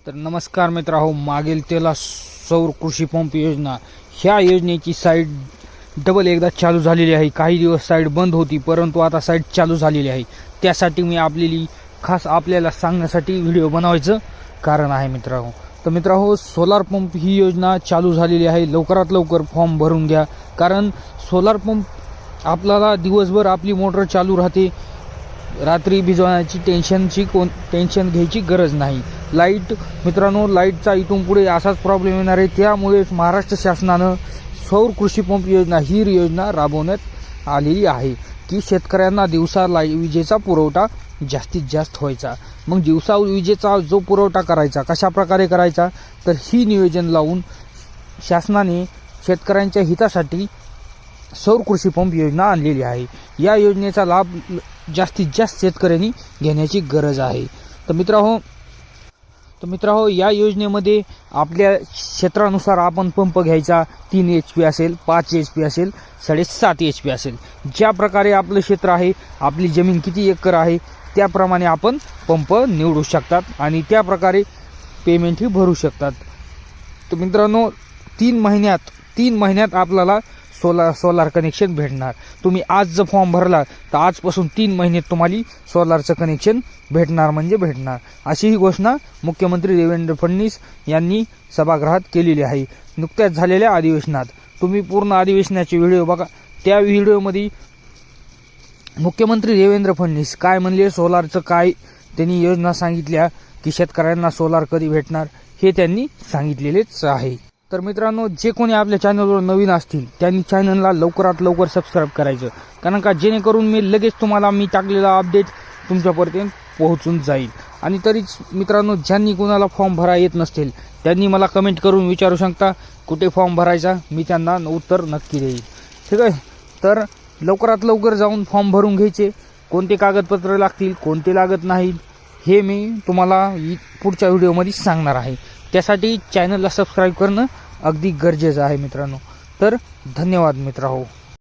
तर नमस्कार मित्रांनो, मागील तेला सौर कृषी पंप योजना ह्या योजनेची साईट डबल एकदा चालू झालेली आहे। काही दिवस साईट बंद होती, परंतु आता साईट चालू झालेली आहे। त्यासाठी मी खास आपल्याला सांगण्यासाठी व्हिडिओ बनवायचं कारण आहे मित्रांनो। तर मित्रांनो, सोलार पंप ही योजना चालू झालेली आहे। लवकरात लवकर फॉर्म भरून घ्या, कारण सोलार पंप आपल्याला दिवसभर आपली मोटर चालू राहते, रात्री भिजवण्याची टेन्शन घ्यायची गरज नाही। लाईट मित्रांनो, लाईटचा इथून पुढे असाच प्रॉब्लेम येणार आहे। त्यामुळेच महाराष्ट्र शासनानं सौर कृषी पंप योजना ही योजना राबवण्यात आलेली आहे की शेतकऱ्यांना दिवसा विजेचा पुरवठा जास्तीत जास्त व्हायचा। मग दिवसा विजेचा जो पुरवठा करायचा कशा प्रकारे करायचा, तर ही नियोजन लावून शासनाने शेतकऱ्यांच्या हितासाठी सौर कृषी पंप योजना आणलेली आहे। या योजनेचा लाभ जास्तीत जास्त शेतकऱ्यांनी घेण्याची गरज आहे। तर मित्रांनो, या योजनेमध्ये आपल्या क्षेत्रानुसार आपण पंप घ्यायचा। 3 HP असेल, 5 HP असेल, 7.5 HP असेल। ज्या प्रकारे आपलं क्षेत्र आहे, आपली जमीन किती एकर आहे, त्याप्रमाणे आपण पंप निवडू शकतात आणि त्या प्रकारे पेमेंटही भरू शकतात। तर मित्रांनो, 3 महिन्यात आपल्याला सोलार कनेक्शन भेटणार। तुम्ही आज जर फॉर्म भरला तर आजपासून 3 महिन्यात तुम्हाला सोलारचं कनेक्शन भेटणार म्हणजे भेटणार, अशी ही घोषणा मुख्यमंत्री देवेंद्र फडणवीस यांनी सभागृहात केलेली आहे नुकत्याच झालेल्या अधिवेशनात। तुम्ही पूर्ण अधिवेशनाचे व्हिडिओ बघा। त्या व्हिडिओमध्ये मुख्यमंत्री देवेंद्र फडणवीस काय म्हणले, सोलारचं काय त्यांनी योजना सांगितल्या की शेतकऱ्यांना सोलार कधी भेटणार हे त्यांनी सांगितलेलेच आहे। तर मित्रांनो, जे कोणी आपल्या चॅनलवर नवीन असतील त्यांनी चॅनलला लवकरात लवकर सबस्क्राईब करायचं, कारण का जेणेकरून मी लगेच तुम्हाला मी टाकलेला अपडेट तुमच्यापर्यंत पोहोचून जाईल। आणि तरीच मित्रांनो, ज्यांनी कोणाला फॉर्म भरा येत नसतील त्यांनी मला कमेंट करून विचारू शकता कुठे फॉर्म भरायचा, मी त्यांना उत्तर नक्की देईल। ठीक आहे, तर लवकरात लवकर जाऊन फॉर्म भरून घ्यायचे। कोणते कागदपत्र लागतील, कोणते लागत नाहीत हे मी तुम्हाला पुढच्या व्हिडिओमध्ये सांगणार आहे। त्यासाठी चॅनलला सबस्क्राईब करणं अगदी गरजेचं आहे मित्रांनो। तर धन्यवाद मित्रांनो।